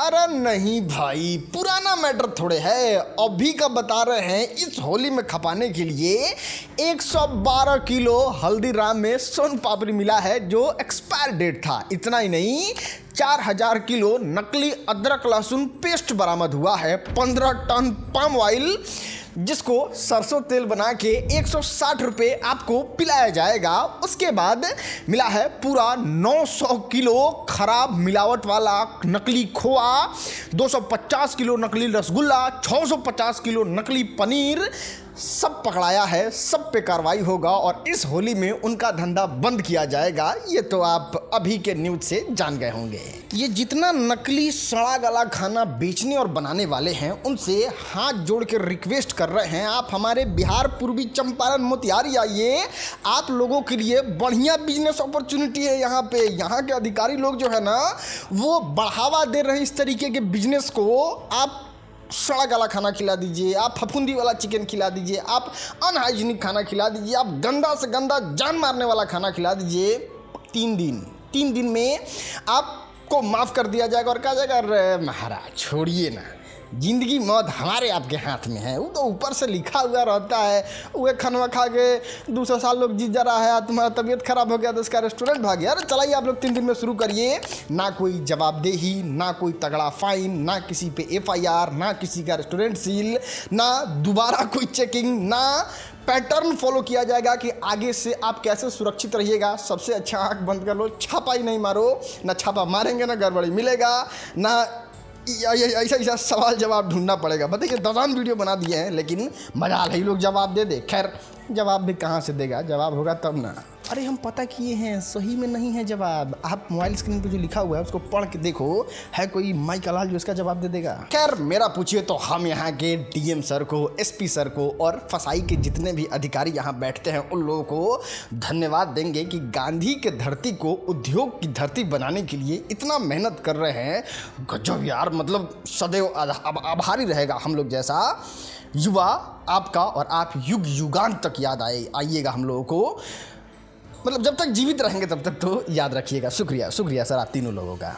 अरे नहीं भाई, पुराना मैटर थोड़े है, अभी का बता रहे हैं। इस होली में खपाने के लिए 112 किलो हल्दीराम में सोन पापड़ी मिला है जो एक्सपायर डेट था। इतना ही नहीं, 4000 किलो नकली अदरक लहसुन पेस्ट बरामद हुआ है, 15 टन पाम ऑयल जिसको सरसों तेल बना के 160 रुपये आपको पिलाया जाएगा। उसके बाद मिला है पूरा 900 किलो खराब मिलावट वाला नकली खोआ, 250 किलो नकली रसगुल्ला, 650 किलो नकली पनीर, सब पकड़ाया है। सब पे कार्रवाई होगा और इस होली में उनका धंधा बंद किया जाएगा। ये तो आप अभी के न्यूज़ से जान गए होंगे। ये जितना नकली सड़ा गला खाना बेचने और बनाने वाले हैं उनसे हाथ जोड़ के रिक्वेस्ट कर रहे हैं, आप हमारे बिहार, पूर्वी चंपारण, मोतिहारी आइए। आप लोगों के लिए बढ़िया बिजनेस अपॉर्चुनिटी है यहाँ पे। यहाँ के अधिकारी लोग जो है ना, वो बढ़ावा दे रहे हैं इस तरीके के बिजनेस को। आप सड़ा गला खाना खिला दीजिए, आप फफूंदी वाला चिकन खिला दीजिए, आप अनहाइजीनिक खाना खिला दीजिए, आप गंदा से गंदा जान मारने वाला खाना खिला दीजिए। 3 दिन में आपको माफ़ कर दिया जाएगा और कहा जाएगा अरे महाराज छोड़िए ना, जिंदगी मौत हमारे आपके हाथ में है। वो तो ऊपर से लिखा हुआ रहता है। वो खाना खा के 200 साल लोग जीत जा रहा है, तुम्हारा तबीयत खराब हो गया तो उसका रेस्टोरेंट भाग गया। अरे चलाइए आप लोग 3 दिन में शुरू करिए। ना कोई जवाबदेही, ना कोई तगड़ा फाइन, ना किसी पे FIR, ना किसी का रेस्टोरेंट सील, ना दोबारा कोई चेकिंग, ना पैटर्न फॉलो किया जाएगा कि आगे से आप कैसे सुरक्षित रहिएगा। सबसे अच्छा आँख बंद कर लो, छापा ही नहीं मारो। ना छापा मारेंगे ना गड़बड़ी मिलेगा, ना ऐसा सवाल जवाब ढूंढना पड़ेगा। बताइए, 10 वीडियो बना दिए हैं लेकिन मजाल है, लोग जवाब दे दे। खैर, जवाब भी कहाँ से देगा, जवाब होगा तब ना। अरे हम पता किए हैं, सही में नहीं है जवाब। आप मोबाइल स्क्रीन पे जो लिखा हुआ है उसको पढ़ के देखो, है कोई माई कलाल जो इसका जवाब दे देगा। खैर, मेरा पूछिए तो हम यहाँ के DM सर को, SP सर को और फसाई के जितने भी अधिकारी यहाँ बैठते हैं उन लोगों को धन्यवाद देंगे कि गांधी के धरती को उद्योग की धरती बनाने के लिए इतना मेहनत कर रहे हैं। गजब यार, मतलब सदैव आभारी रहेगा हम लोग जैसा युवा आपका, और आप युग युगांत तक याद आइएगा हम लोगों को। मतलब जब तक जीवित रहेंगे तब तक तो याद रखिएगा। शुक्रिया सर आप तीनों लोगों का।